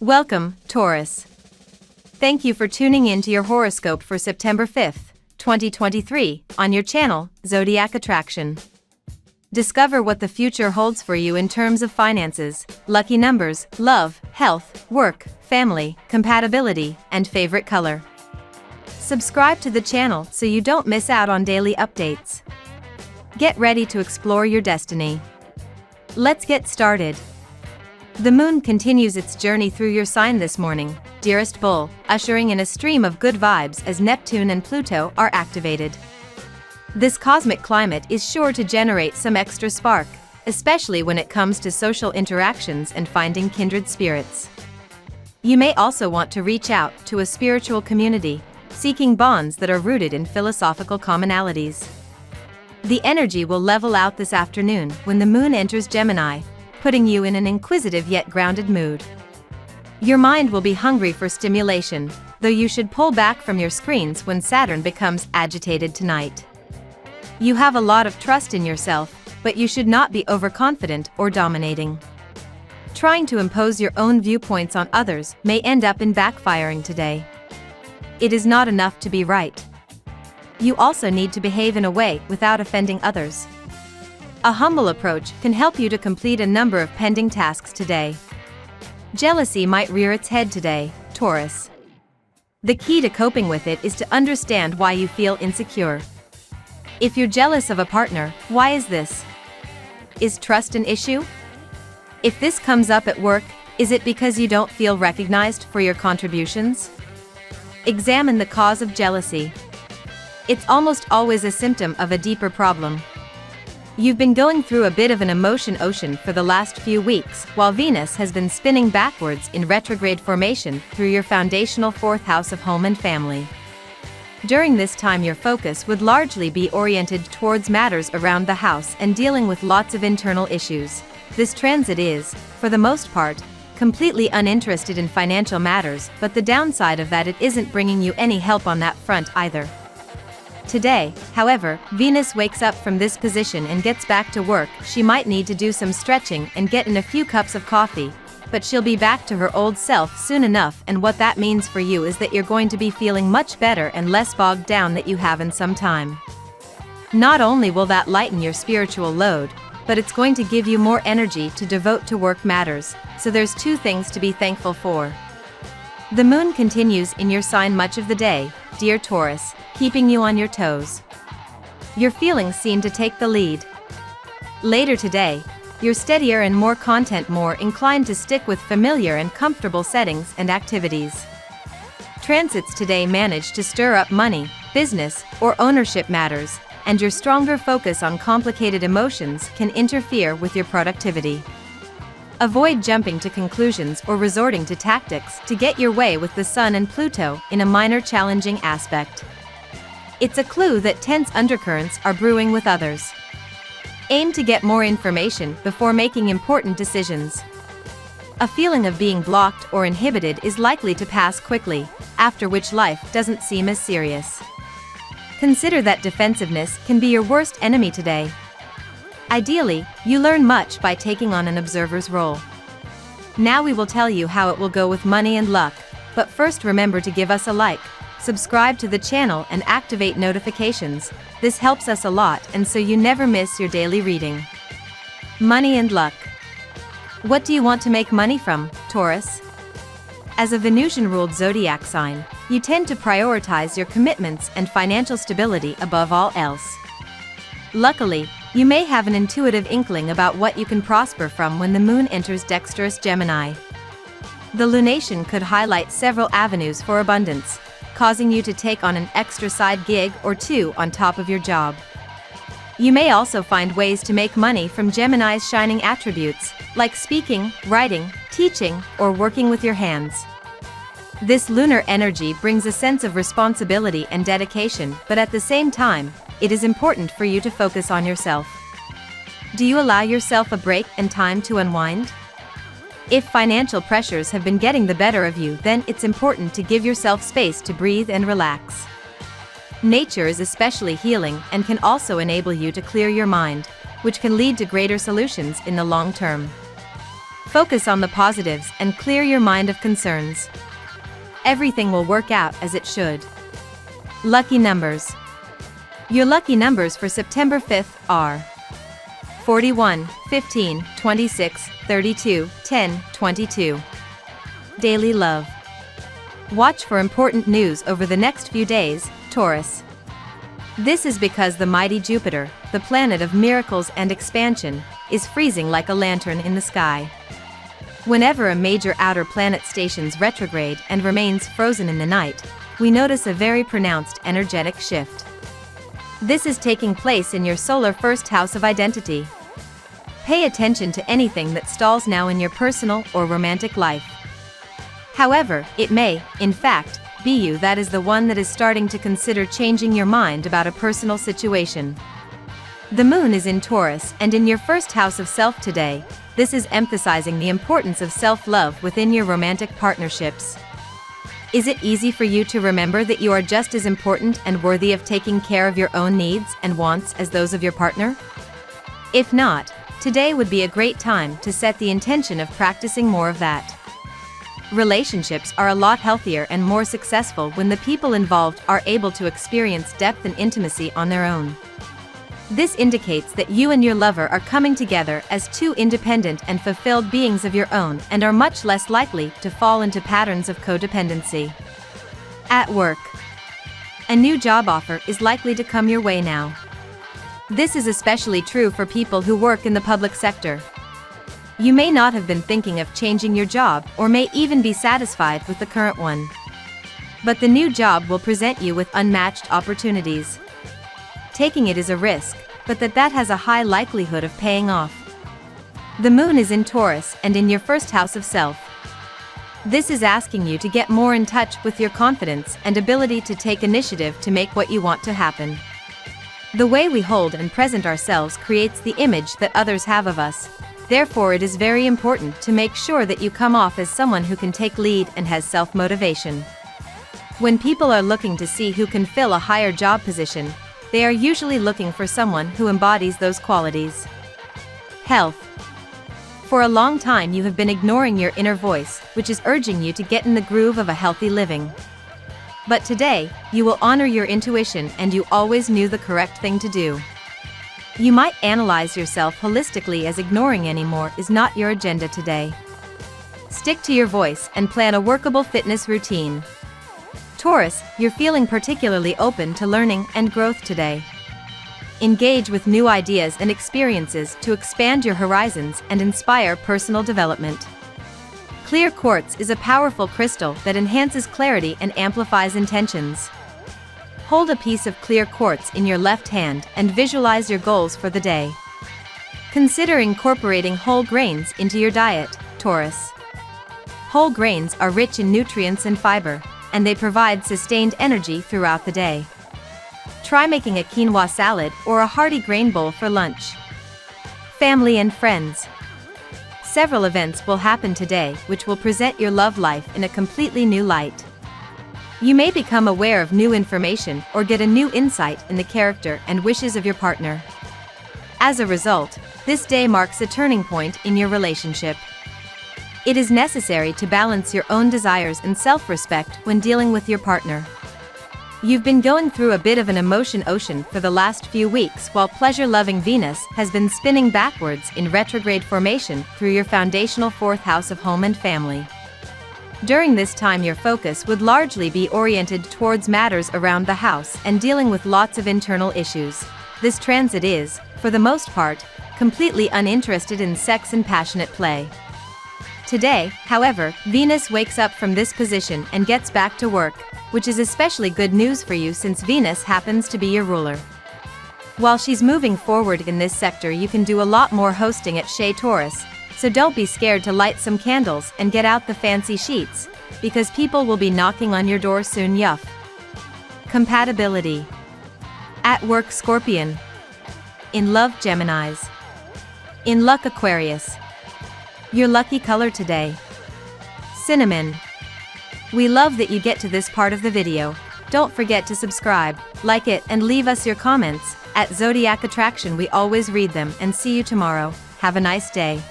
Welcome, Taurus. Thank you for tuning in to your horoscope for September 5th, 2023, on your channel, Zodiac Attraction. Discover what the future holds for you in terms of finances, lucky numbers, love, health, work, family, compatibility, and favorite color. Subscribe to the channel so you don't miss out on daily updates. Get ready to explore your destiny. Let's get started. The moon continues its journey through your sign this morning, dearest bull, ushering in a stream of good vibes as Neptune and Pluto are activated. This cosmic climate is sure to generate some extra spark, especially when it comes to social interactions and finding kindred spirits. You may also want to reach out to a spiritual community, seeking bonds that are rooted in philosophical commonalities. The energy will level out this afternoon when the moon enters Gemini, putting you in an inquisitive yet grounded mood. Your mind will be hungry for stimulation, though you should pull back from your screens when Saturn becomes agitated tonight. You have a lot of trust in yourself, but you should not be overconfident or dominating. Trying to impose your own viewpoints on others may end up in backfiring today. It is not enough to be right. You also need to behave in a way without offending others. A humble approach can help you to complete a number of pending tasks today. Jealousy might rear its head today, Taurus. The key to coping with it is to understand why you feel insecure. If you're jealous of a partner, why is this? Is trust an issue? If this comes up at work, is it because you don't feel recognized for your contributions? Examine the cause of jealousy. It's almost always a symptom of a deeper problem. You've been going through a bit of an emotion ocean for the last few weeks, while Venus has been spinning backwards in retrograde formation through your foundational fourth house of home and family. During this time, your focus would largely be oriented towards matters around the house and dealing with lots of internal issues. This transit is, for the most part, completely uninterested in financial matters, but the downside of that, it isn't bringing you any help on that front either. Today, however, Venus wakes up from this position and gets back to work. She might need to do some stretching and get in a few cups of coffee, but she'll be back to her old self soon enough, and what that means for you is that you're going to be feeling much better and less bogged down than you have in some time. Not only will that lighten your spiritual load, but it's going to give you more energy to devote to work matters, so there's two things to be thankful for. The moon continues in your sign much of the day, dear Taurus, keeping you on your toes. Your feelings seem to take the lead. Later today, you're steadier and more inclined to stick with familiar and comfortable settings and activities. Transits today manage to stir up money, business, or ownership matters, and your stronger focus on complicated emotions can interfere with your productivity. Avoid jumping to conclusions or resorting to tactics to get your way with the Sun and Pluto in a minor challenging aspect. It's a clue that tense undercurrents are brewing with others. Aim to get more information before making important decisions. A feeling of being blocked or inhibited is likely to pass quickly, after which life doesn't seem as serious. Consider that defensiveness can be your worst enemy today. Ideally, you learn much by taking on an observer's role. Now we will tell you how it will go with money and luck, but first remember to give us a like, subscribe to the channel and activate notifications. This helps us a lot, and so you never miss your daily reading. Money and luck. What do you want to make money from, Taurus? As a Venusian-ruled zodiac sign, you tend to prioritize your commitments and financial stability above all else. Luckily, you may have an intuitive inkling about what you can prosper from when the moon enters dexterous Gemini. The lunation could highlight several avenues for abundance, causing you to take on an extra side gig or two on top of your job. You may also find ways to make money from Gemini's shining attributes, like speaking, writing, teaching, or working with your hands. This lunar energy brings a sense of responsibility and dedication, but at the same time, it is important for you to focus on yourself. Do you allow yourself a break and time to unwind? If financial pressures have been getting the better of you, then it's important to give yourself space to breathe and relax. Nature is especially healing and can also enable you to clear your mind, which can lead to greater solutions in the long term. Focus on the positives and clear your mind of concerns. Everything will work out as it should. Lucky numbers. Your lucky numbers for September 5th are 41, 15, 26, 32, 10, 22. Daily love. Watch for important news over the next few days, Taurus. This is because the mighty Jupiter, the planet of miracles and expansion, is freezing like a lantern in the sky. Whenever a major outer planet stations retrograde and remains frozen in the night, we notice a very pronounced energetic shift. This is taking place in your solar first house of identity. Pay attention to anything that stalls now in your personal or romantic life. However, it may, in fact, be you that is the one that is starting to consider changing your mind about a personal situation. The moon is in Taurus and in your first house of self today. This is emphasizing the importance of self-love within your romantic partnerships. Is it easy for you to remember that you are just as important and worthy of taking care of your own needs and wants as those of your partner? If not, today would be a great time to set the intention of practicing more of that. Relationships are a lot healthier and more successful when the people involved are able to experience depth and intimacy on their own. This indicates that you and your lover are coming together as two independent and fulfilled beings of your own and are much less likely to fall into patterns of codependency. At work. A new job offer is likely to come your way now. This is especially true for people who work in the public sector. You may not have been thinking of changing your job or may even be satisfied with the current one. But the new job will present you with unmatched opportunities. Taking it is a risk, but that has a high likelihood of paying off. The moon is in Taurus and in your first house of self. This is asking you to get more in touch with your confidence and ability to take initiative to make what you want to happen. The way we hold and present ourselves creates the image that others have of us. Therefore, it is very important to make sure that you come off as someone who can take lead and has self-motivation. When people are looking to see who can fill a higher job position, they are usually looking for someone who embodies those qualities. Health. For a long time you have been ignoring your inner voice, which is urging you to get in the groove of a healthy living. But today, you will honor your intuition and you always knew the correct thing to do. You might analyze yourself holistically as ignoring anymore is not your agenda today. Stick to your voice and plan a workable fitness routine. Taurus, you're feeling particularly open to learning and growth today. Engage with new ideas and experiences to expand your horizons and inspire personal development. Clear quartz is a powerful crystal that enhances clarity and amplifies intentions. Hold a piece of clear quartz in your left hand and visualize your goals for the day. Consider incorporating whole grains into your diet, Taurus. Whole grains are rich in nutrients and fiber, and they provide sustained energy throughout the day. Try making a quinoa salad or a hearty grain bowl for lunch. Family and friends. Several events will happen today which will present your love life in a completely new light. You may become aware of new information or get a new insight in the character and wishes of your partner. As a result, this day marks a turning point in your relationship. It is necessary to balance your own desires and self-respect when dealing with your partner. You've been going through a bit of an emotion ocean for the last few weeks while pleasure-loving Venus has been spinning backwards in retrograde formation through your foundational fourth house of home and family. During this time your focus would largely be oriented towards matters around the house and dealing with lots of internal issues. This transit is, for the most part, completely uninterested in sex and passionate play. Today, however, Venus wakes up from this position and gets back to work, which is especially good news for you since Venus happens to be your ruler. While she's moving forward in this sector you can do a lot more hosting at Shea Taurus, so don't be scared to light some candles and get out the fancy sheets, because people will be knocking on your door soon. Yuff. Compatibility. At work Scorpion. In love Geminis. In luck Aquarius. Your lucky color today. Cinnamon. We love that you get to this part of the video. Don't forget to subscribe, like it and leave us your comments. At Zodiac Attraction we always read them and see you tomorrow. Have a nice day.